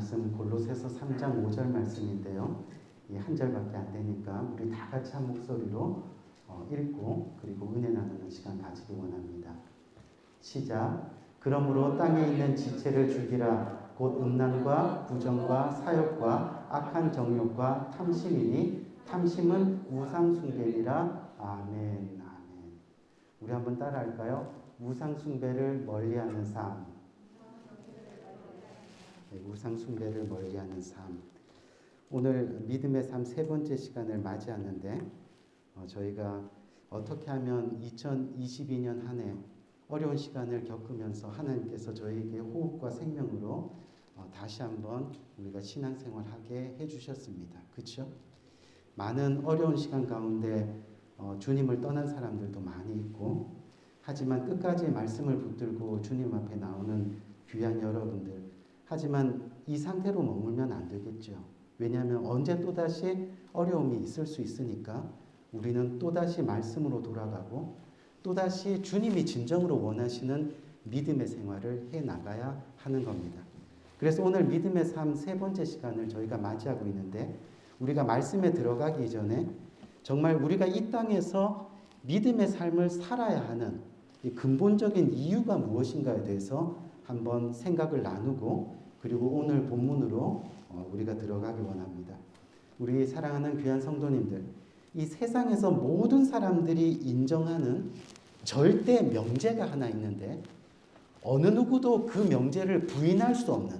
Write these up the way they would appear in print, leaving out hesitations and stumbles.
말씀은 골로새서 3장 5절 말씀인데요. 이 한 절밖에 안 되니까 우리 다 같이 한 목소리로 읽고 그리고 은혜 나누는 시간 가지기 원합니다. 시작. 그러므로 땅에 있는 지체를 죽이라. 곧 음란과 부정과 사욕과 악한 정욕과 탐심이니 탐심은 우상 숭배니라. 아멘. 아멘. 우리 한번 따라할까요? 우상 숭배를 멀리하는 삶. 네, 우상 숭배를 멀리하는 삶. 오늘 믿음의 삶 세 번째 시간을 맞이하는데 저희가 어떻게 하면 2022년 한 해 어려운 시간을 겪으면서 하나님께서 저희에게 호흡과 생명으로 다시 한번 우리가 신앙생활하게 해주셨습니다. 그렇죠? 많은 어려운 시간 가운데 주님을 떠난 사람들도 많이 있고 하지만 끝까지 말씀을 붙들고 주님 앞에 나오는 귀한 여러분들, 하지만 이 상태로 머물면 안 되겠죠. 왜냐하면 언제 또다시 어려움이 있을 수 있으니까 우리는 또다시 말씀으로 돌아가고 또다시 주님이 진정으로 원하시는 믿음의 생활을 해나가야 하는 겁니다. 그래서 오늘 믿음의 삶 세 번째 시간을 저희가 맞이하고 있는데, 우리가 말씀에 들어가기 전에 정말 우리가 이 땅에서 믿음의 삶을 살아야 하는 이 근본적인 이유가 무엇인가에 대해서 한번 생각을 나누고 그리고 오늘 본문으로 우리가 들어가기 원합니다. 우리 사랑하는 귀한 성도님들, 이 세상에서 모든 사람들이 인정하는 절대 명제가 하나 있는데 어느 누구도 그 명제를 부인할 수 없는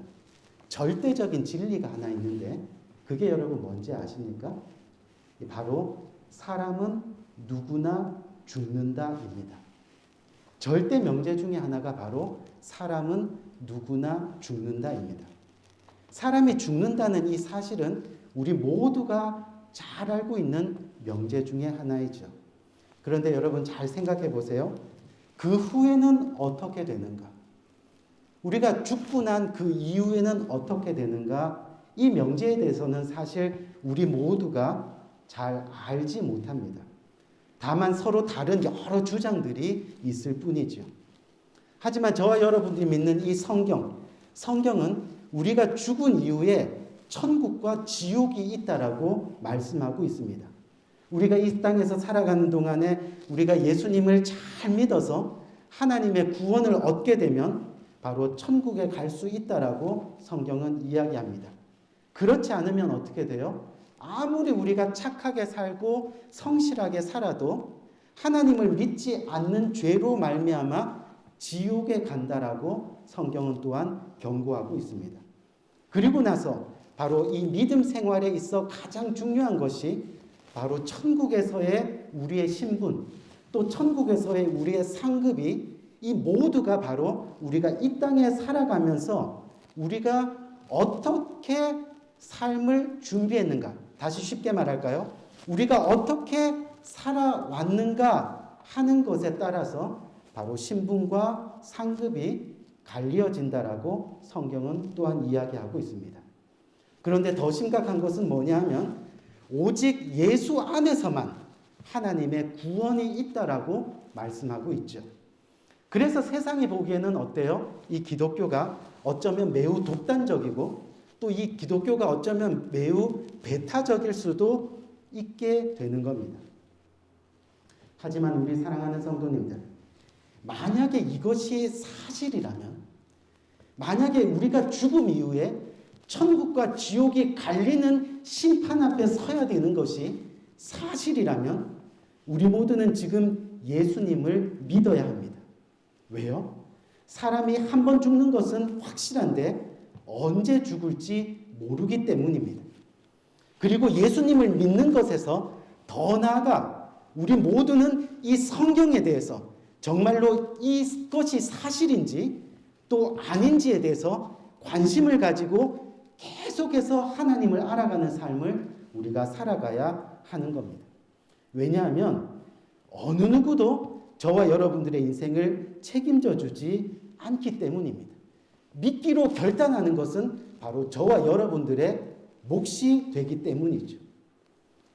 절대적인 진리가 하나 있는데 그게 여러분 뭔지 아십니까? 바로 사람은 누구나 죽는다입니다. 절대 명제 중에 하나가 바로 사람은 누구나 죽는다입니다. 사람이 죽는다는 이 사실은 우리 모두가 잘 알고 있는 명제 중에 하나이죠. 그런데 여러분 잘 생각해 보세요. 그 후에는 어떻게 되는가? 우리가 죽고 난 그 이후에는 어떻게 되는가? 이 명제에 대해서는 사실 우리 모두가 잘 알지 못합니다. 다만 서로 다른 여러 주장들이 있을 뿐이죠. 하지만 저와 여러분들이 믿는 이 성경은 우리가 죽은 이후에 천국과 지옥이 있다라고 말씀하고 있습니다. 우리가 이 땅에서 살아가는 동안에 우리가 예수님을 잘 믿어서 하나님의 구원을 얻게 되면 바로 천국에 갈 수 있다라고 성경은 이야기합니다. 그렇지 않으면 어떻게 돼요? 아무리 우리가 착하게 살고 성실하게 살아도 하나님을 믿지 않는 죄로 말미암아 지옥에 간다라고 성경은 또한 경고하고 있습니다. 그리고 나서 바로 이 믿음 생활에 있어 가장 중요한 것이 바로 천국에서의 우리의 신분, 또 천국에서의 우리의 상급이 이 모두가 바로 우리가 이 땅에 살아가면서 우리가 어떻게 삶을 준비했는가. 다시 쉽게 말할까요? 우리가 어떻게 살아왔는가 하는 것에 따라서 바로 신분과 상급이 갈리어진다라고 성경은 또한 이야기하고 있습니다. 그런데 더 심각한 것은 뭐냐 하면 오직 예수 안에서만 하나님의 구원이 있다라고 말씀하고 있죠. 그래서 세상이 보기에는 어때요? 이 기독교가 어쩌면 매우 독단적이고 또 이 기독교가 어쩌면 매우 배타적일 수도 있게 되는 겁니다. 하지만 우리 사랑하는 성도님들, 만약에 이것이 사실이라면, 만약에 우리가 죽음 이후에 천국과 지옥이 갈리는 심판 앞에 서야 되는 것이 사실이라면 우리 모두는 지금 예수님을 믿어야 합니다. 왜요? 사람이 한 번 죽는 것은 확실한데 언제 죽을지 모르기 때문입니다. 그리고 예수님을 믿는 것에서 더 나아가 우리 모두는 이 성경에 대해서 정말로 이것이 사실인지 또 아닌지에 대해서 관심을 가지고 계속해서 하나님을 알아가는 삶을 우리가 살아가야 하는 겁니다. 왜냐하면 어느 누구도 저와 여러분들의 인생을 책임져 주지 않기 때문입니다. 믿기로 결단하는 것은 바로 저와 여러분들의 몫이 되기 때문이죠.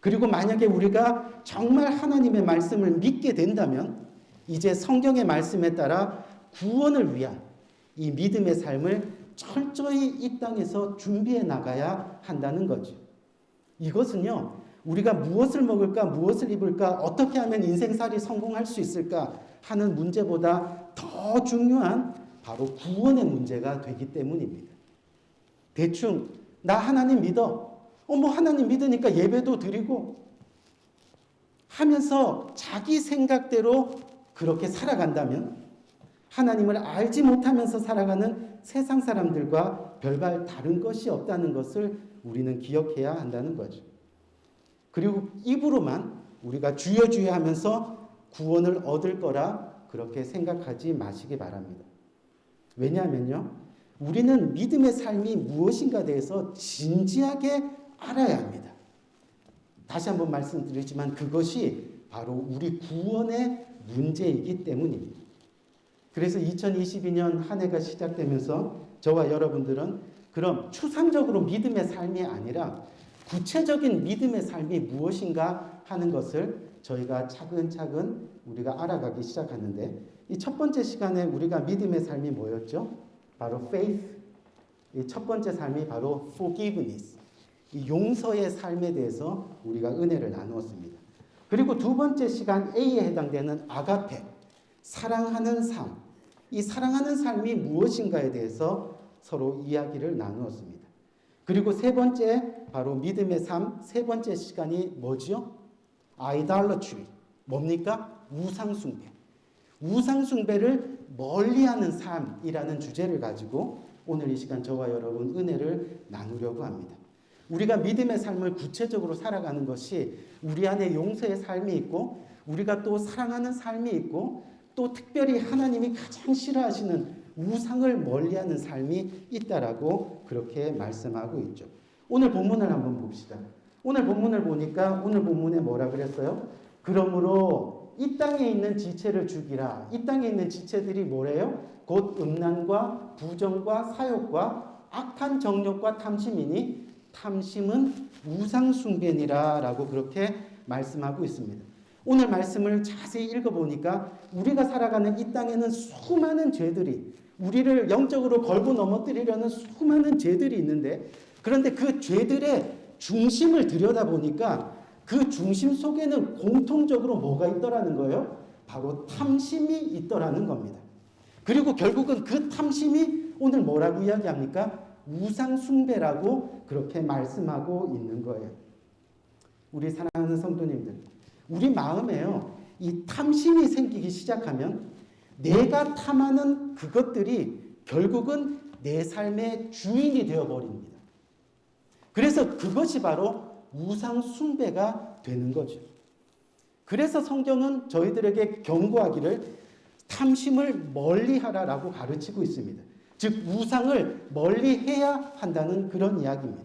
그리고 만약에 우리가 정말 하나님의 말씀을 믿게 된다면 이제 성경의 말씀에 따라 구원을 위한 이 믿음의 삶을 철저히 이 땅에서 준비해 나가야 한다는 거죠. 이것은요, 우리가 무엇을 먹을까, 무엇을 입을까, 어떻게 하면 인생살이 성공할 수 있을까 하는 문제보다 더 중요한 바로 구원의 문제가 되기 때문입니다. 대충 나 하나님 믿어. 뭐 하나님 믿으니까 예배도 드리고 하면서 자기 생각대로 그렇게 살아간다면 하나님을 알지 못하면서 살아가는 세상 사람들과 별반 다른 것이 없다는 것을 우리는 기억해야 한다는 거죠. 그리고 입으로만 우리가 주여 주여 하면서 구원을 얻을 거라 그렇게 생각하지 마시기 바랍니다. 왜냐하면요, 우리는 믿음의 삶이 무엇인가에 대해서 진지하게 알아야 합니다. 다시 한번 말씀드리지만 그것이 바로 우리 구원의 문제이기 때문입니다. 그래서 2022년 한 해가 시작되면서 저와 여러분들은 그럼 추상적으로 믿음의 삶이 아니라 구체적인 믿음의 삶이 무엇인가 하는 것을 저희가 차근차근 우리가 알아가기 시작하는데, 이 첫 번째 시간에 우리가 믿음의 삶이 뭐였죠? 바로 faith. 이 첫 번째 삶이 바로 forgiveness. 이 용서의 삶에 대해서 우리가 은혜를 나누었습니다. 그리고 두 번째 시간 A에 해당되는 아가페, 사랑하는 삶. 이 사랑하는 삶이 무엇인가에 대해서 서로 이야기를 나누었습니다. 그리고 세 번째 바로 믿음의 삶, 세 번째 시간이 뭐죠? idolatry. 뭡니까? 우상숭배. 우상숭배를 멀리하는 삶이라는 주제를 가지고 오늘 이 시간 저와 여러분 은혜를 나누려고 합니다. 우리가 믿음의 삶을 구체적으로 살아가는 것이 우리 안에 용서의 삶이 있고 우리가 또 사랑하는 삶이 있고 또 특별히 하나님이 가장 싫어하시는 우상을 멀리하는 삶이 있다라고 그렇게 말씀하고 있죠. 오늘 본문을 한번 봅시다. 오늘 본문을 보니까 오늘 본문에 뭐라 그랬어요? 그러므로 이 땅에 있는 지체를 죽이라. 이 땅에 있는 지체들이 뭐래요? 곧 음란과 부정과 사욕과 악한 정욕과 탐심이니 탐심은 우상숭배니라 라고 그렇게 말씀하고 있습니다. 오늘 말씀을 자세히 읽어보니까 우리가 살아가는 이 땅에는 수많은 죄들이 우리를 영적으로 걸고 넘어뜨리려는 수많은 죄들이 있는데, 그런데 그 죄들의 중심을 들여다보니까 그 중심 속에는 공통적으로 뭐가 있더라는 거예요? 바로 탐심이 있더라는 겁니다. 그리고 결국은 그 탐심이 오늘 뭐라고 이야기합니까? 우상숭배라고 그렇게 말씀하고 있는 거예요. 우리 사랑하는 성도님들, 우리 마음에요, 이 탐심이 생기기 시작하면 내가 탐하는 그것들이 결국은 내 삶의 주인이 되어버립니다. 그래서 그것이 바로 우상숭배가 되는 거죠. 그래서 성경은 저희들에게 경고하기를 탐심을 멀리하라라고 가르치고 있습니다. 즉 우상을 멀리해야 한다는 그런 이야기입니다.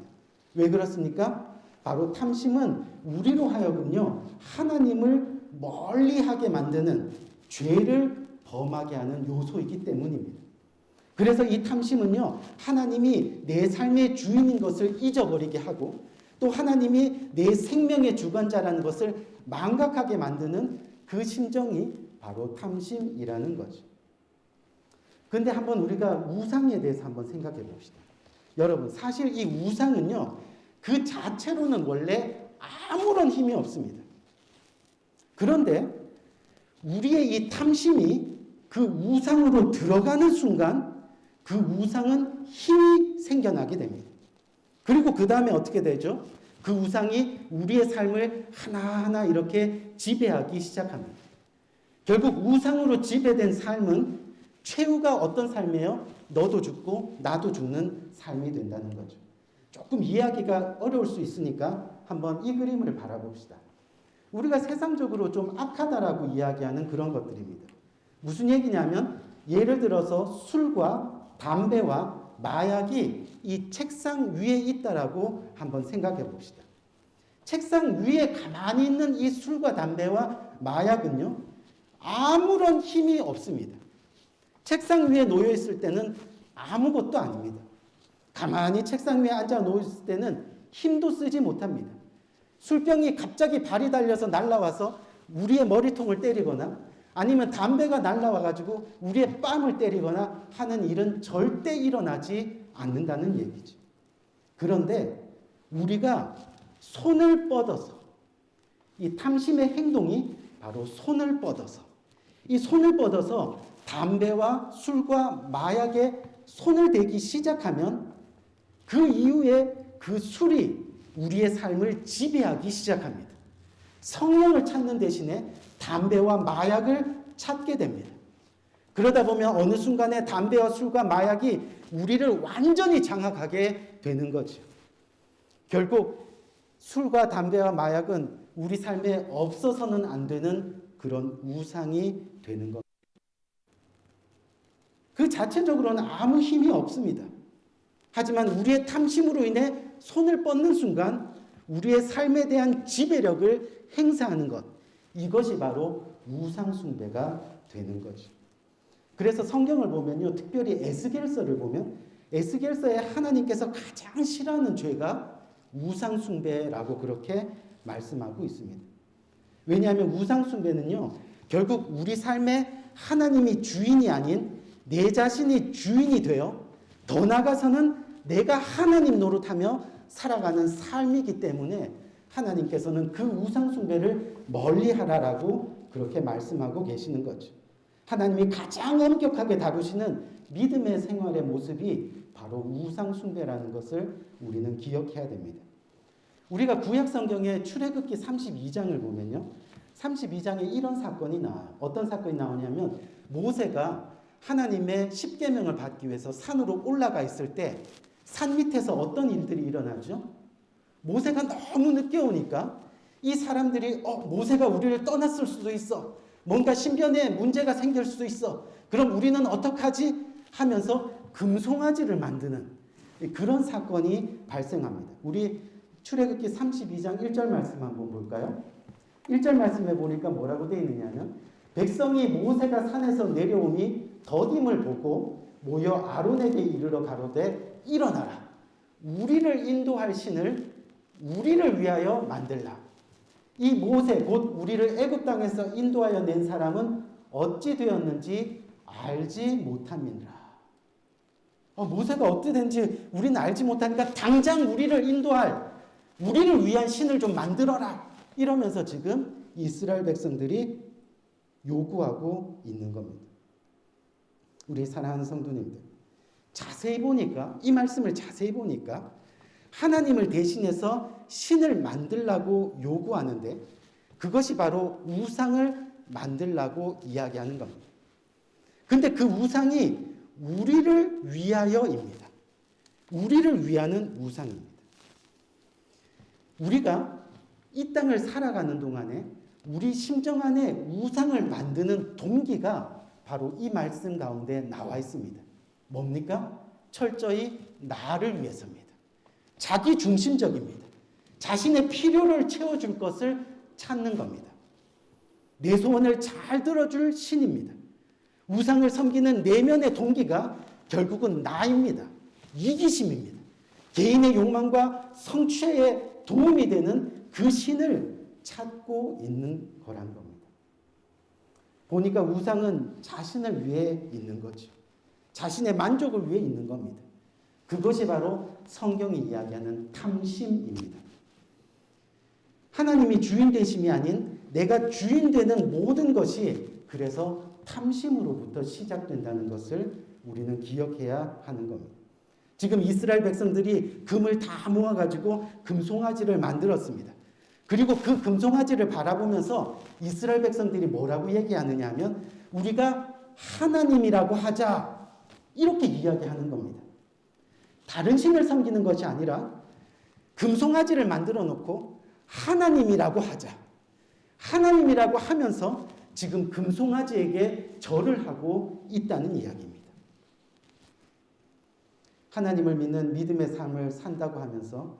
왜 그렇습니까? 바로 탐심은 우리로 하여금요, 하나님을 멀리하게 만드는, 죄를 범하게 하는 요소이기 때문입니다. 그래서 이 탐심은요, 하나님이 내 삶의 주인인 것을 잊어버리게 하고 또 하나님이 내 생명의 주관자라는 것을 망각하게 만드는 그 심정이 바로 탐심이라는 거죠. 그런데 한번 우리가 우상에 대해서 한번 생각해 봅시다. 여러분, 사실 이 우상은요, 그 자체로는 원래 아무런 힘이 없습니다. 그런데 우리의 이 탐심이 그 우상으로 들어가는 순간 그 우상은 힘이 생겨나게 됩니다. 그리고 그 다음에 어떻게 되죠? 그 우상이 우리의 삶을 하나하나 이렇게 지배하기 시작합니다. 결국 우상으로 지배된 삶은 최후가 어떤 삶이에요? 너도 죽고 나도 죽는 삶이 된다는 거죠. 조금 이해하기가 어려울 수 있으니까 한번 이 그림을 바라봅시다. 우리가 세상적으로 좀 악하다라고 이야기하는 그런 것들입니다. 무슨 얘기냐면 예를 들어서 술과 담배와 마약이 이 책상 위에 있다라고 한번 생각해 봅시다. 책상 위에 가만히 있는 이 술과 담배와 마약은요, 아무런 힘이 없습니다. 책상 위에 놓여 있을 때는 아무것도 아닙니다. 가만히 책상 위에 앉아 놓여 있을 때는 힘도 쓰지 못합니다. 술병이 갑자기 발이 달려서 날아와서 우리의 머리통을 때리거나 아니면 담배가 날아와가지고 우리의 뺨을 때리거나 하는 일은 절대 일어나지 않는다는 얘기죠. 그런데 우리가 손을 뻗어서 이 탐심의 행동이 바로 손을 뻗어서 이 손을 뻗어서 담배와 술과 마약에 손을 대기 시작하면 그 이후에 그 술이 우리의 삶을 지배하기 시작합니다. 성령을 찾는 대신에 담배와 마약을 찾게 됩니다. 그러다 보면 어느 순간에 담배와 술과 마약이 우리를 완전히 장악하게 되는 거죠. 결국 술과 담배와 마약은 우리 삶에 없어서는 안 되는 그런 우상이 되는 겁니다. 그 자체적으로는 아무 힘이 없습니다. 하지만 우리의 탐심으로 인해 손을 뻗는 순간 우리의 삶에 대한 지배력을 행사하는 것, 이것이 바로 우상 숭배가 되는 거죠. 그래서 성경을 보면요, 특별히 에스겔서를 보면 에스겔서에 하나님께서 가장 싫어하는 죄가 우상 숭배라고 그렇게 말씀하고 있습니다. 왜냐하면 우상 숭배는요, 결국 우리 삶에 하나님이 주인이 아닌 내 자신이 주인이 되어 더 나아가서는 내가 하나님 노릇하며 살아가는 삶이기 때문에 하나님께서는 그 우상 숭배를 멀리하라라고 그렇게 말씀하고 계시는 거죠. 하나님이 가장 엄격하게 다루시는 믿음의 생활의 모습이 바로 우상 숭배라는 것을 우리는 기억해야 됩니다. 우리가 구약 성경의 출애굽기 32장을 보면요, 32장에 이런 사건이 나와요. 어떤 사건이 나오냐면 모세가 하나님의 십계명을 받기 위해서 산으로 올라가 있을 때 산 밑에서 어떤 일들이 일어나죠? 모세가 너무 늦게 오니까 이 사람들이 모세가 우리를 떠났을 수도 있어. 뭔가 신변에 문제가 생길 수도 있어. 그럼 우리는 어떡하지? 하면서 금송아지를 만드는 그런 사건이 발생합니다. 우리 출애굽기 32장 1절 말씀 한번 볼까요? 1절 말씀에 보니까 뭐라고 되어 있느냐면 백성이 모세가 산에서 내려오니 더딤을 보고 모여 아론에게 이르러 가로되 일어나라. 우리를 인도할 신을 우리를 위하여 만들라. 이 모세 곧 우리를 애굽 땅에서 인도하여 낸 사람은 어찌 되었는지 알지 못함이니라. 모세가 어떻게 된지 우리는 알지 못하니까 당장 우리를 인도할 우리를 위한 신을 좀 만들어라. 이러면서 지금 이스라엘 백성들이 요구하고 있는 겁니다. 우리 사랑하는 성도님들, 자세히 보니까 이 말씀을 자세히 보니까 하나님을 대신해서 신을 만들라고 요구하는데 그것이 바로 우상을 만들라고 이야기하는 겁니다. 근데 그 우상이 우리를 위하여입니다. 우리를 위하는 우상입니다. 우리가 이 땅을 살아가는 동안에 우리 심정 안에 우상을 만드는 동기가 바로 이 말씀 가운데 나와 있습니다. 뭡니까? 철저히 나를 위해서입니다. 자기 중심적입니다. 자신의 필요를 채워줄 것을 찾는 겁니다. 내 소원을 잘 들어줄 신입니다. 우상을 섬기는 내면의 동기가 결국은 나입니다. 이기심입니다. 개인의 욕망과 성취에 도움이 되는 그 신을 찾고 있는 거란 겁니다. 보니까 우상은 자신을 위해 있는 거죠. 자신의 만족을 위해 있는 겁니다. 그것이 바로 성경이 이야기하는 탐심입니다. 하나님이 주인 되심이 아닌 내가 주인 되는 모든 것이 그래서 탐심으로부터 시작된다는 것을 우리는 기억해야 하는 겁니다. 지금 이스라엘 백성들이 금을 다 모아가지고 금송아지를 만들었습니다. 그리고 그 금송아지를 바라보면서 이스라엘 백성들이 뭐라고 얘기하느냐 하면 우리가 하나님이라고 하자 이렇게 이야기하는 겁니다. 다른 신을 섬기는 것이 아니라 금송아지를 만들어 놓고 하나님이라고 하자. 하나님이라고 하면서 지금 금송아지에게 절을 하고 있다는 이야기입니다. 하나님을 믿는 믿음의 삶을 산다고 하면서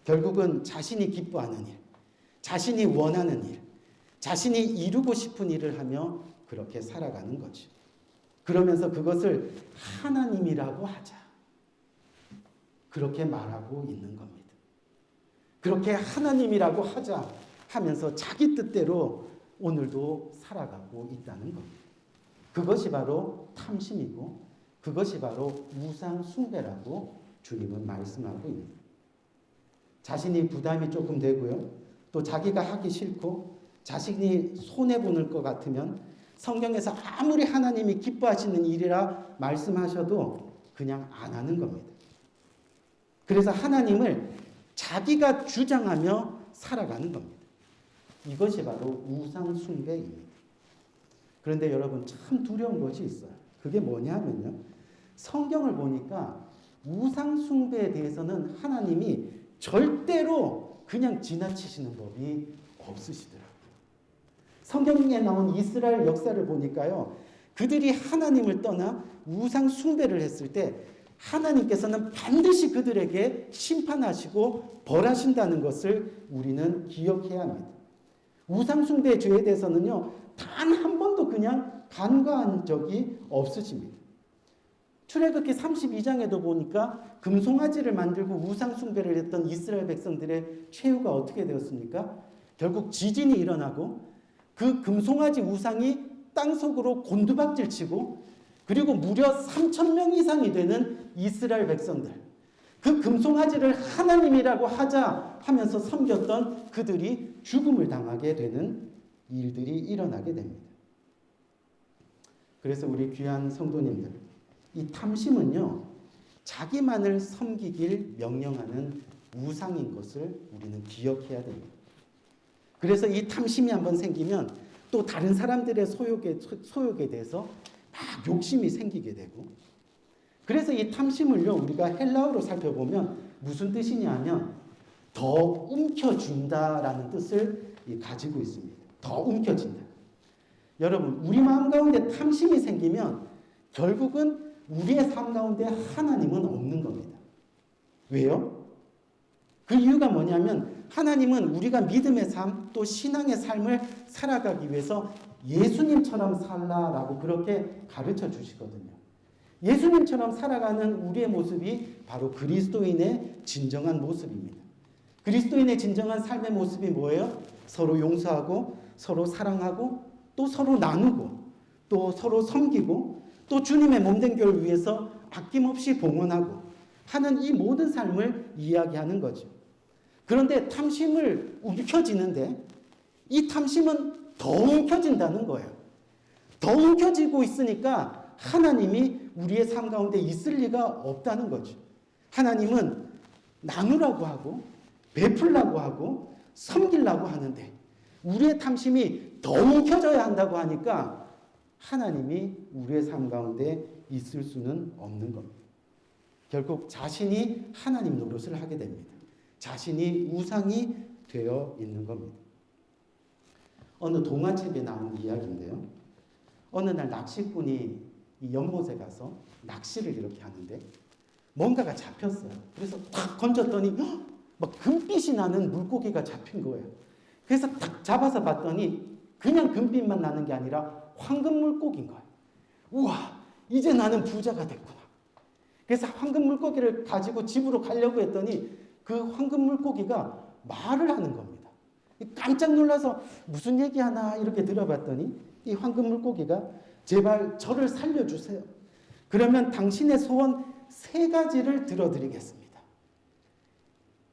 결국은 자신이 기뻐하는 일, 자신이 원하는 일, 자신이 이루고 싶은 일을 하며 그렇게 살아가는 거죠. 그러면서 그것을 하나님이라고 하자. 그렇게 말하고 있는 겁니다. 그렇게 하나님이라고 하자 하면서 자기 뜻대로 오늘도 살아가고 있다는 겁니다. 그것이 바로 탐심이고 그것이 바로 우상 숭배라고 주님은 말씀하고 있습니다. 자신이 부담이 조금 되고요. 또 자기가 하기 싫고 자신이 손해보는 것 같으면 성경에서 아무리 하나님이 기뻐하시는 일이라 말씀하셔도 그냥 안 하는 겁니다. 그래서 하나님을 자기가 주장하며 살아가는 겁니다. 이것이 바로 우상 숭배입니다. 그런데 여러분 참 두려운 것이 있어요. 그게 뭐냐 하면요. 성경을 보니까 우상 숭배에 대해서는 하나님이 절대로 그냥 지나치시는 법이 없으시더라고요. 성경에 나온 이스라엘 역사를 보니까요. 그들이 하나님을 떠나 우상 숭배를 했을 때 하나님께서는 반드시 그들에게 심판하시고 벌하신다는 것을 우리는 기억해야 합니다. 우상 숭배의 죄에 대해서는요. 단 한 번도 그냥 간과한 적이 없으십니다. 출애굽기 32장에도 보니까 금송아지를 만들고 우상 숭배를 했던 이스라엘 백성들의 최후가 어떻게 되었습니까? 결국 지진이 일어나고 그 금송아지 우상이 땅속으로 곤두박질 치고 그리고 무려 3,000명 이상이 되는 이스라엘 백성들, 그 금송아지를 하나님이라고 하자 하면서 섬겼던 그들이 죽음을 당하게 되는 일들이 일어나게 됩니다. 그래서 우리 귀한 성도님들, 이 탐심은요, 자기만을 섬기길 명령하는 우상인 것을 우리는 기억해야 됩니다. 그래서 이 탐심이 한번 생기면 또 다른 사람들의 소욕에 대해서 막 욕심이 생기게 되고, 그래서 이 탐심을요, 우리가 헬라어로 살펴보면 무슨 뜻이냐 하면 더 움켜준다라는 뜻을 가지고 있습니다. 더 움켜진다. 여러분, 우리 마음 가운데 탐심이 생기면 결국은 우리의 삶 가운데 하나님은 없는 겁니다. 왜요? 그 이유가 뭐냐면 하나님은 우리가 믿음의 삶 또 신앙의 삶을 살아가기 위해서 예수님처럼 살라라고 그렇게 가르쳐 주시거든요. 예수님처럼 살아가는 우리의 모습이 바로 그리스도인의 진정한 모습입니다. 그리스도인의 진정한 삶의 모습이 뭐예요? 서로 용서하고 서로 사랑하고 또 서로 나누고 또 서로 섬기고 또 주님의 몸된 교회를 위해서 아낌없이 봉헌하고 하는 이 모든 삶을 이야기하는 거죠. 그런데 탐심을 움켜쥐는데 이 탐심은 더 움켜진다는 거예요. 더 움켜쥐고 있으니까 하나님이 우리의 삶 가운데 있을 리가 없다는 거죠. 하나님은 나누라고 하고 베풀라고 하고 섬기려고 하는데 우리의 탐심이 더 움켜져야 한다고 하니까 하나님이 우리의 삶 가운데 있을 수는 없는 겁니다. 결국 자신이 하나님 노릇을 하게 됩니다. 자신이 우상이 되어 있는 겁니다. 어느 동화책에 나온 이야기인데요. 어느 날 낚시꾼이 이 연못에 가서 낚시를 이렇게 하는데 뭔가가 잡혔어요. 그래서 탁 건졌더니 막 금빛이 나는 물고기가 잡힌 거예요. 그래서 딱 잡아서 봤더니 그냥 금빛만 나는 게 아니라 황금 물고기인 거예요. 우와, 이제 나는 부자가 됐구나. 그래서 황금 물고기를 가지고 집으로 가려고 했더니 그 황금 물고기가 말을 하는 겁니다. 깜짝 놀라서 무슨 얘기하나 이렇게 들어봤더니 이 황금 물고기가 제발 저를 살려주세요. 그러면 당신의 소원 3가지를 들어드리겠습니다.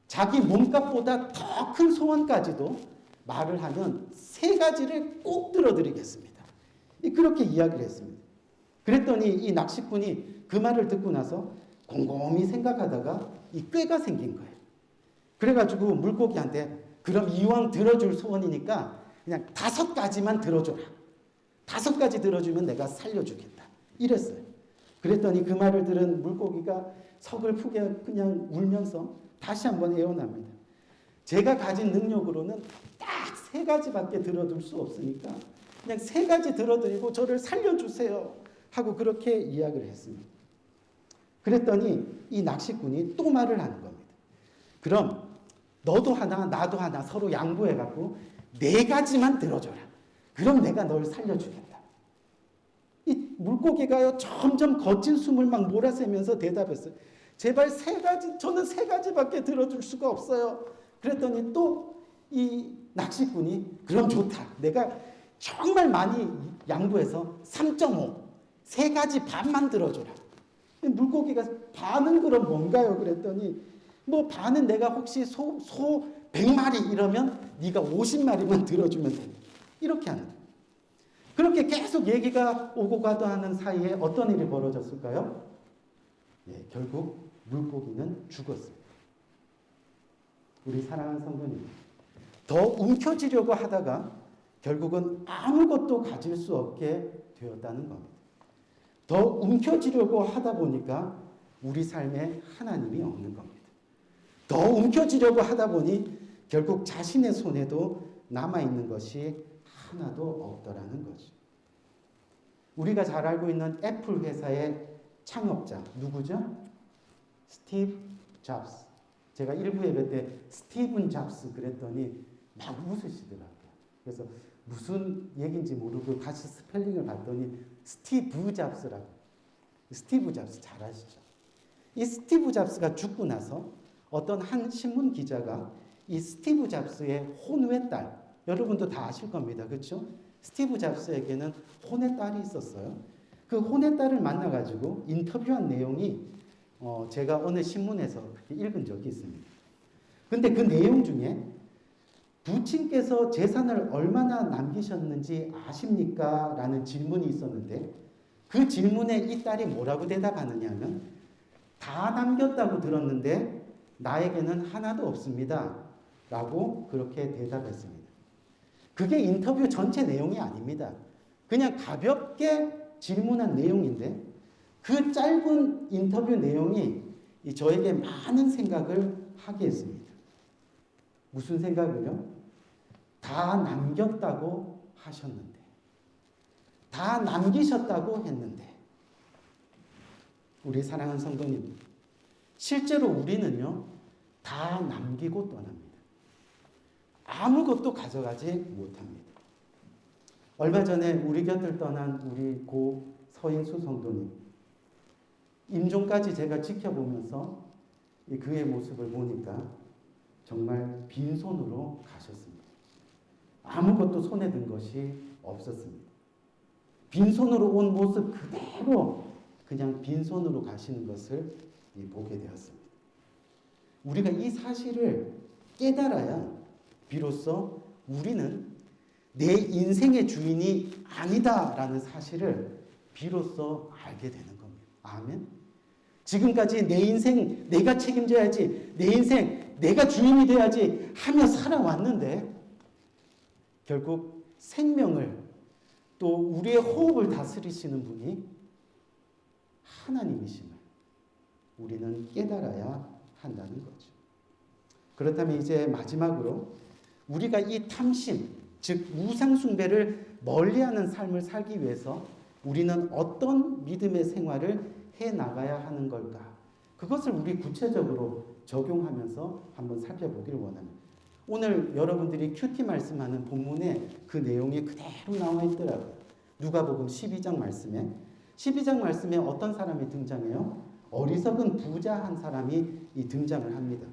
자기 몸값보다 더 큰 소원까지도 말을 하면 3가지를 꼭 들어드리겠습니다. 그렇게 이야기를 했습니다. 그랬더니 이 낚시꾼이 그 말을 듣고 나서 곰곰이 생각하다가 이 꾀가 생긴 거예요. 그래가지고 물고기한테 그럼 이왕 들어줄 소원이니까 그냥 5가지만 들어줘라. 5가지 들어주면 내가 살려주겠다. 이랬어요. 그랬더니 그 말을 들은 물고기가 서글프게 그냥 울면서 다시 한번 애원합니다. 제가 가진 능력으로는 딱 3가지밖에 들어둘 수 없으니까 그냥 3가지 들어드리고 저를 살려주세요 하고 그렇게 이야기를 했습니다. 그랬더니 이 낚시꾼이 또 말을 하는 겁니다. 그럼 너도 하나 나도 하나 서로 양보해갖고 4가지만 들어줘라. 그럼 내가 널 살려주겠다. 이 물고기가요 점점 거친 숨을 막 몰아세면서 대답했어요. 제발 3가지, 저는 3가지밖에 들어줄 수가 없어요. 그랬더니 또 이 낚시꾼이 그럼 좋다. 내가 정말 많이 양보해서 3.5, 3가지 반만 들어줘라. 물고기가 반은 그럼 뭔가요? 그랬더니 뭐 반은 내가 혹시 소 100마리 이러면 네가 50마리만 들어주면 돼. 이렇게 하는 거예요. 그렇게 계속 얘기가 오고 가도 하는 사이에 어떤 일이 벌어졌을까요? 예, 결국 물고기는 죽었어요. 우리 사랑하는 성도님, 더 움켜쥐려고 하다가 결국은 아무것도 가질 수 없게 되었다는 겁니다. 더 움켜쥐려고 하다 보니까 우리 삶에 하나님이 없는 겁니다. 더 움켜쥐려고 하다 보니 결국 자신의 손에도 남아있는 것이 하나도 없더라는 거죠. 우리가 잘 알고 있는 애플 회사의 창업자 누구죠? 스티브 잡스. 제가 1부 예배 때 스티븐 잡스 그랬더니 막 웃으시더라고요. 그래서 무슨 얘기인지 모르고 다시 스펠링을 봤더니 스티브 잡스라고. 스티브 잡스 잘 아시죠? 이 스티브 잡스가 죽고 나서 어떤 한 신문 기자가 이 스티브 잡스의 혼외 딸, 여러분도 다 아실 겁니다. 그렇죠? 스티브 잡스에게는 혼외 딸이 있었어요. 그 혼외 딸을 만나가지고 인터뷰한 내용이 제가 어느 신문에서 읽은 적이 있습니다. 근데 그 내용 중에 부친께서 재산을 얼마나 남기셨는지 아십니까? 라는 질문이 있었는데 그 질문에 이 딸이 뭐라고 대답하느냐 하면 다 남겼다고 들었는데 나에게는 하나도 없습니다. 라고 그렇게 대답했습니다. 그게 인터뷰 전체 내용이 아닙니다. 그냥 가볍게 질문한 내용인데 그 짧은 인터뷰 내용이 저에게 많은 생각을 하게 했습니다. 무슨 생각을요? 다 남겼다고 하셨는데, 다 남기셨다고 했는데, 우리 사랑하는 성도님, 실제로 우리는요, 다 남기고 떠납니다. 아무것도 가져가지 못합니다. 얼마 전에 우리 곁을 떠난 우리 고 서인수 성도님, 임종까지 제가 지켜보면서 그의 모습을 보니까 정말 빈손으로 가셨습니다. 아무것도 손에 든 것이 없었습니다. 빈손으로 온 모습 그대로 그냥 빈손으로 가시는 것을 보게 되었습니다. 우리가 이 사실을 깨달아야 비로소 우리는 내 인생의 주인이 아니다라는 사실을 비로소 알게 되는 겁니다. 아멘. 지금까지 내 인생 내가 책임져야지, 내 인생 내가 주인이 돼야지 하며 살아왔는데 결국 생명을 또 우리의 호흡을 다스리시는 분이 하나님이심을 우리는 깨달아야 한다는 거죠. 그렇다면 이제 마지막으로 우리가 이 탐심, 즉 우상숭배를 멀리하는 삶을 살기 위해서 우리는 어떤 믿음의 생활을 해나가야 하는 걸까? 그것을 우리 구체적으로 적용하면서 한번 살펴보기를 원합니다. 오늘 여러분들이 큐티 말씀하는 본문에 그 내용이 그대로 나와 있더라고요. 누가복음 12장 말씀에 12장 말씀에 어떤 사람이 등장해요? 어리석은 부자 한 사람이 등장을 합니다.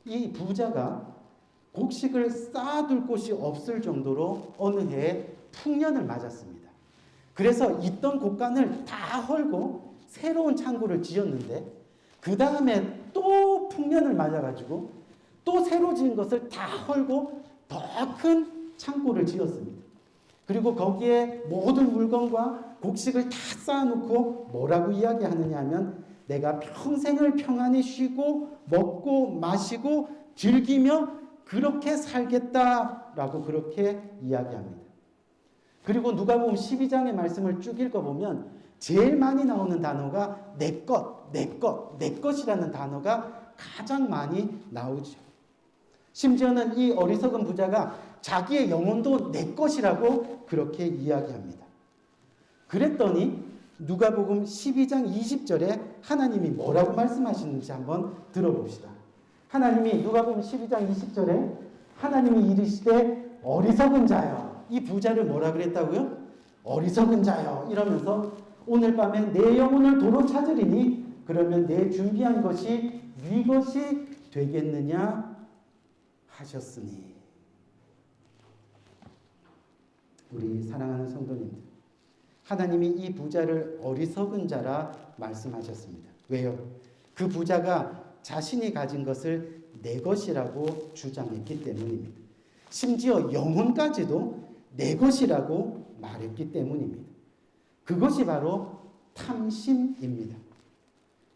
이 부자가 곡식을 쌓아둘 곳이 없을 정도로 어느 해에 풍년을 맞았습니다. 그래서 있던 곳간을 다 헐고 새로운 창고를 지었는데 그 다음에 또 풍년을 맞아가지고 또 새로 지은 것을 다 헐고 더 큰 창고를 지었습니다. 그리고 거기에 모든 물건과 곡식을 다 쌓아놓고 뭐라고 이야기하느냐 하면 내가 평생을 평안히 쉬고 먹고 마시고 즐기며 그렇게 살겠다라고 그렇게 이야기합니다. 그리고 누가복음 12장의 말씀을 쭉 읽어보면 제일 많이 나오는 단어가 내 것, 내 것, 내 것이라는 단어가 가장 많이 나오죠. 심지어는 이 어리석은 부자가 자기의 영혼도 내 것이라고 그렇게 이야기합니다. 그랬더니 누가복음 12장 20절에 하나님이 뭐라고 말씀하시는지 한번 들어봅시다. 하나님이 누가복음 12장 20절에 하나님이 이르시되 어리석은 자여, 이 부자를 뭐라 그랬다고요? 어리석은 자여 이러면서 오늘 밤에 내 영혼을 도로 찾으리니 그러면 내 준비한 것이 네 것이 되겠느냐 하셨으니. 우리 사랑하는 성도님들, 하나님이 이 부자를 어리석은 자라 말씀하셨습니다. 왜요? 그 부자가 자신이 가진 것을 내 것이라고 주장했기 때문입니다. 심지어 영혼까지도 내 것이라고 말했기 때문입니다. 그것이 바로 탐심입니다.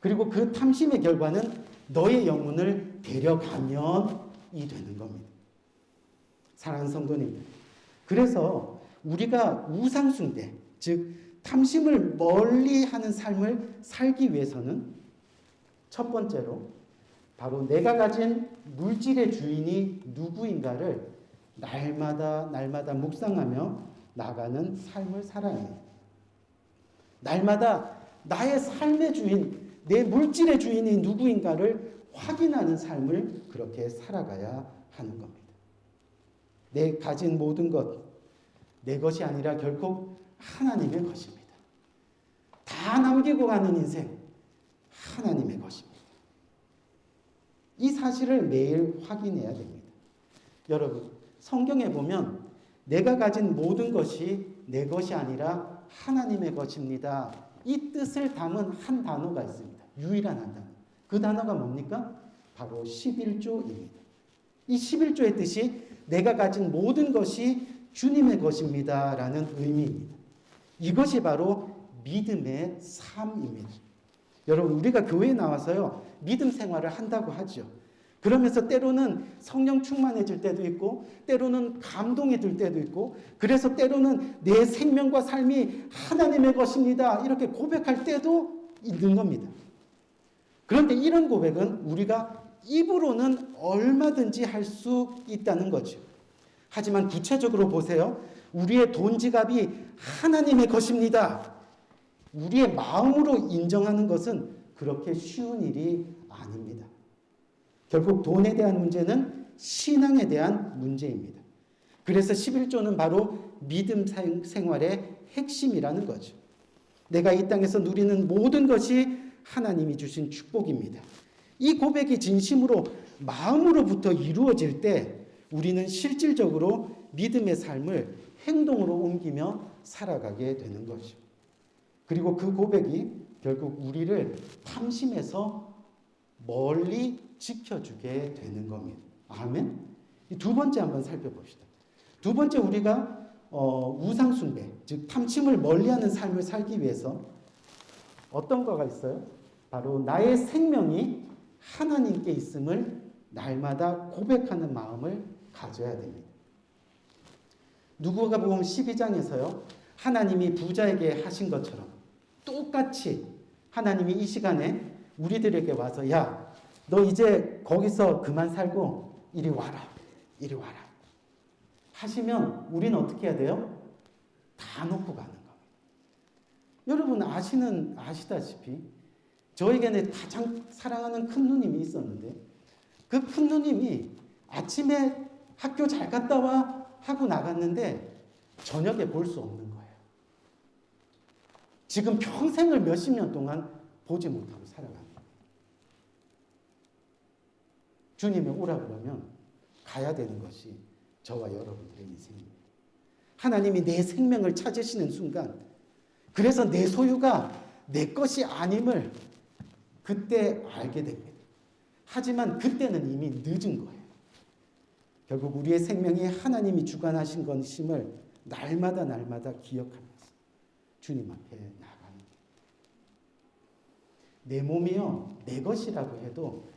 그리고 그 탐심의 결과는 너의 영혼을 데려가면이 되는 겁니다. 사랑하는 성도님들, 그래서 우리가 우상숭배, 즉 탐심을 멀리하는 삶을 살기 위해서는 첫 번째로 바로 내가 가진 물질의 주인이 누구인가를 날마다 묵상하며 나가는 삶을 살아야 합니다. 날마다 나의 삶의 주인, 내 물질의 주인이 누구인가를 확인하는 삶을 그렇게 살아가야 하는 겁니다. 내 가진 모든 것, 내 것이 아니라 결국 하나님의 것입니다. 다 남기고 가는 인생, 하나님의 것입니다. 이 사실을 매일 확인해야 됩니다. 여러분, 성경에 보면 내가 가진 모든 것이 내 것이 아니라 하나님의 것입니다. 이 뜻을 담은 한 단어가 있습니다. 유일한 한 단어. 그 단어가 뭡니까? 바로 11조입니다. 이 11조의 뜻이 내가 가진 모든 것이 주님의 것입니다. 라는 의미입니다. 이것이 바로 믿음의 삶입니다. 여러분, 우리가 교회에 나와서요, 믿음 생활을 한다고 하죠. 그러면서 때로는 성령 충만해질 때도 있고, 때로는 감동이 들 때도 있고, 그래서 때로는 내 생명과 삶이 하나님의 것입니다. 이렇게 고백할 때도 있는 겁니다. 그런데 이런 고백은 우리가 입으로는 얼마든지 할 수 있다는 거죠. 하지만 구체적으로 보세요. 우리의 돈 지갑이 하나님의 것입니다. 우리의 마음으로 인정하는 것은 그렇게 쉬운 일이 아닙니다. 결국 돈에 대한 문제는 신앙에 대한 문제입니다. 그래서 11조는 바로 믿음 생활의 핵심이라는 거죠. 내가 이 땅에서 누리는 모든 것이 하나님이 주신 축복입니다. 이 고백이 진심으로 마음으로부터 이루어질 때 우리는 실질적으로 믿음의 삶을 행동으로 옮기며 살아가게 되는 거죠. 그리고 그 고백이 결국 우리를 탐심에서 멀리 지켜주게 되는 겁니다. 아멘? 두 번째 한번 살펴봅시다. 두 번째, 우리가 우상숭배, 즉 탐심을 멀리하는 삶을 살기 위해서 어떤 거가 있어요? 바로 나의 생명이 하나님께 있음을 날마다 고백하는 마음을 가져야 됩니다. 누가복음 12장에서요, 하나님이 부자에게 하신 것처럼 똑같이 하나님이 이 시간에 우리들에게 와서, 야, 너 이제 거기서 그만 살고 이리 와라, 이리 와라 하시면 우리는 어떻게 해야 돼요? 다 놓고 가는 겁니다. 여러분 아시다시피 저에게는 가장 사랑하는 큰 누님이 있었는데, 그 큰 누님이 아침에 학교 잘 갔다 와 하고 나갔는데 저녁에 볼 수 없는 거예요. 지금 평생을 몇십 년 동안 보지 못하고 살아갑니다. 주님이 오라 그러면 가야 되는 것이 저와 여러분들의 인생입니다. 하나님이 내 생명을 찾으시는 순간, 그래서 내 소유가 내 것이 아님을 그때 알게 됩니다. 하지만 그때는 이미 늦은 거예요. 결국 우리의 생명이 하나님이 주관하신 것임을 날마다 기억하면서 주님 앞에 나가는 거예요. 내 몸이요, 내 것이라고 해도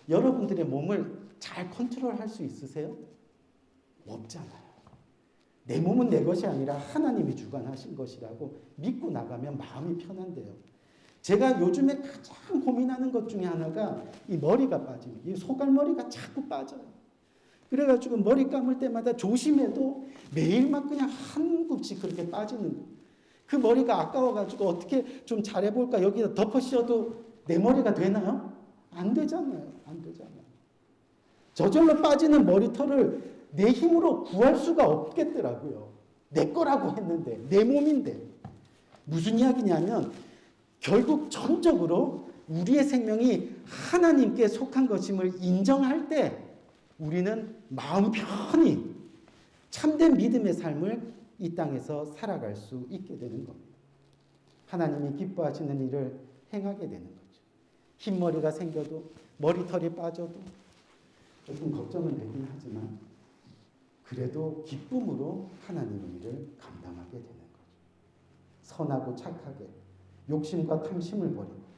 여러분들의 몸을 잘 컨트롤할 수 있으세요? 없잖아요. 내 몸은 내 것이 아니라 하나님이 주관하신 것이라고 믿고 나가면 마음이 편한데요. 제가 요즘에 가장 고민하는 것 중에 하나가 이 머리가 빠집니다. 이 소갈머리가 자꾸 빠져요. 그래가지고 머리 감을 때마다 조심해도 매일 막 그냥 한 굽씩 그렇게 빠지는, 그 머리가 아까워가지고 어떻게 좀 잘해볼까 여기다 덮어 씌워도 내 머리가 되나요? 안 되잖아요. 안 되잖아요. 저절로 빠지는 머리털을 내 힘으로 구할 수가 없겠더라고요. 내 거라고 했는데, 내 몸인데. 무슨 이야기냐면 결국 전적으로 우리의 생명이 하나님께 속한 것임을 인정할 때 우리는 마음 편히 참된 믿음의 삶을 이 땅에서 살아갈 수 있게 되는 겁니다. 하나님이 기뻐하시는 일을 행하게 되는 거죠. 흰머리가 생겨도 머리털이 빠져도 조금 걱정은 되긴 하지만 그래도 기쁨으로 하나님의 일을 감당하게 되는 거죠. 선하고 착하게 욕심과 탐심을 버리고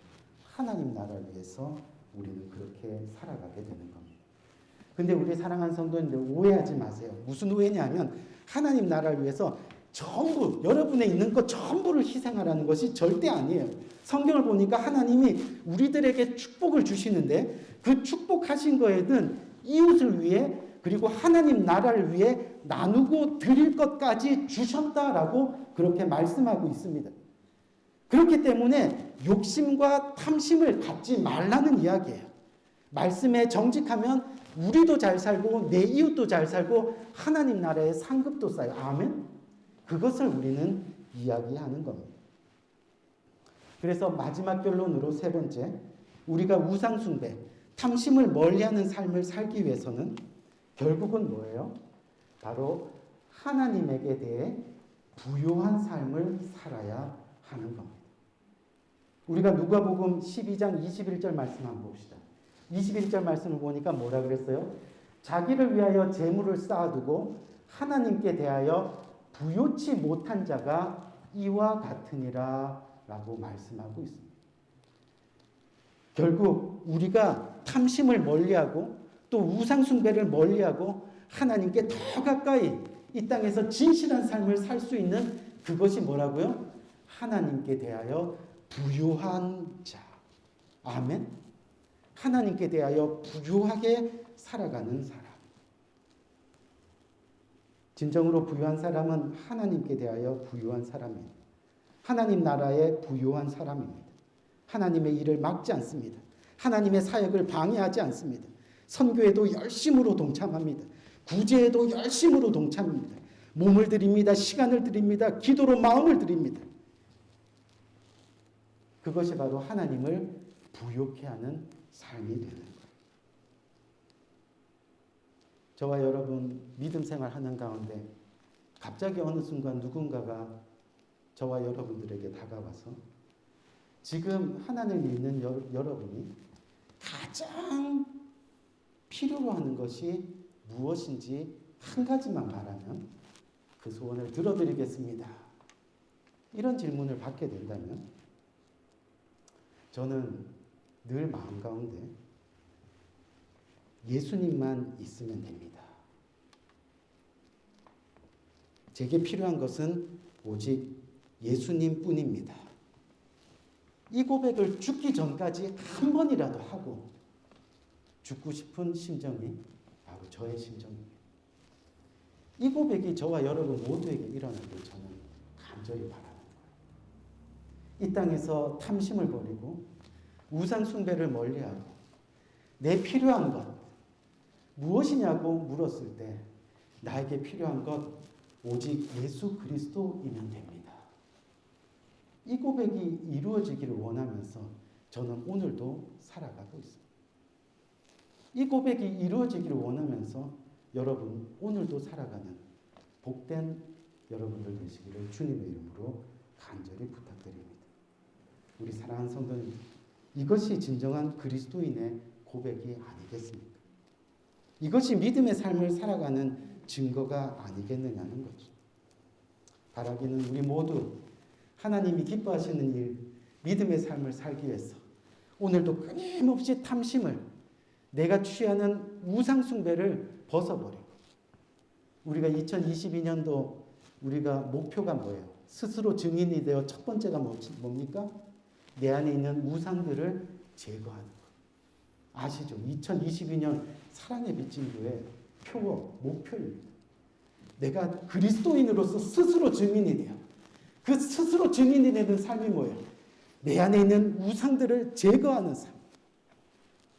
하나님 나라를 위해서 우리는 그렇게 살아가게 되는 겁니다. 근데 우리 사랑하는 성도님들 오해하지 마세요. 무슨 오해냐면 하나님 나라를 위해서 전부 여러분에 있는 것 전부를 희생하라는 것이 절대 아니에요. 성경을 보니까 하나님이 우리들에게 축복을 주시는데 그 축복하신 거에는 이웃을 위해 그리고 하나님 나라를 위해 나누고 드릴 것까지 주셨다라고 그렇게 말씀하고 있습니다. 그렇기 때문에 욕심과 탐심을 갖지 말라는 이야기예요. 말씀에 정직하면 우리도 잘 살고 내 이웃도 잘 살고 하나님 나라의 상급도 쌓여요. 아멘? 그것을 우리는 이야기하는 겁니다. 그래서 마지막 결론으로 세 번째, 우리가 우상 숭배, 탐심을 멀리하는 삶을 살기 위해서는 결국은 뭐예요? 바로 하나님에게 대해 부요한 삶을 살아야 하는 겁니다. 우리가 누가복음 12장 21절 말씀 한번 봅시다. 21절 말씀을 보니까 뭐라 그랬어요? 자기를 위하여 재물을 쌓아두고 하나님께 대하여 부요치 못한 자가 이와 같으니라 라고 말씀하고 있습니다. 결국 우리가 탐심을 멀리하고 또 우상숭배를 멀리하고 하나님께 더 가까이 이 땅에서 진실한 삶을 살 수 있는 그것이 뭐라고요? 하나님께 대하여 부요한 자. 아멘. 하나님께 대하여 부요하게 살아가는 사람. 진정으로 부요한 사람은 하나님께 대하여 부요한 사람입니다. 하나님 나라에 부요한 사람입니다. 하나님의 일을 막지 않습니다. 하나님의 사역을 방해하지 않습니다. 선교에도 열심으로 동참합니다. 구제에도 열심으로 동참합니다. 몸을 드립니다. 시간을 드립니다. 기도로 마음을 드립니다. 그것이 바로 하나님을 부요케 하는 삶이 되는 거예요. 저와 여러분 믿음 생활하는 가운데 갑자기 어느 순간 누군가가 저와 여러분들에게 다가와서 지금 하나님을 믿는 여러분이 가장 필요로 하는 것이 무엇인지 한 가지만 말하면 그 소원을 들어드리겠습니다. 이런 질문을 받게 된다면 저는 늘 마음 가운데 예수님만 있으면 됩니다. 제게 필요한 것은 오직 예수님 뿐입니다. 이 고백을 죽기 전까지 한 번이라도 하고 죽고 싶은 심정이 바로 저의 심정입니다. 이 고백이 저와 여러분 모두에게 일어나길 저는 간절히 바라는 거예요. 이 땅에서 탐심을 버리고 우상 숭배를 멀리하고 내 필요한 것 무엇이냐고 물었을 때 나에게 필요한 것 오직 예수 그리스도이면 됩니다. 이 고백이 이루어지기를 원하면서 저는 오늘도 살아가고 있습니다. 이 고백이 이루어지기를 원하면서 여러분 오늘도 살아가는 복된 여러분들 되시기를 주님의 이름으로 간절히 부탁드립니다. 우리 사랑하는 성도님, 이것이 진정한 그리스도인의 고백이 아니겠습니까? 이것이 믿음의 삶을 살아가는 증거가 아니겠느냐는 거죠. 바라기는 우리 모두 하나님이 기뻐하시는 일, 믿음의 삶을 살기 위해서 오늘도 끊임없이 탐심을 내가 취하는 우상 숭배를 벗어버리고 우리가 2022년도 우리가 목표가 뭐예요? 스스로 증인이 되어 첫 번째가 뭡니까? 내 안에 있는 우상들을 제거하는 것. 아시죠? 2022년 사랑의 빚진 교회 표어, 목표입니다. 내가 그리스도인으로서 스스로 증인이 돼요. 그 스스로 증인이 되는 삶이 뭐예요? 내 안에 있는 우상들을 제거하는 삶.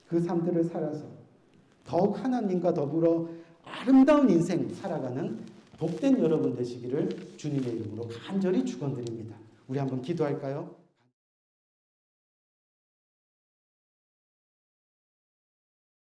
그 삶들을 살아서 더욱 하나님과 더불어 아름다운 인생 살아가는 복된 여러분 되시기를 주님의 이름으로 간절히 축원드립니다. 우리 한번 기도할까요?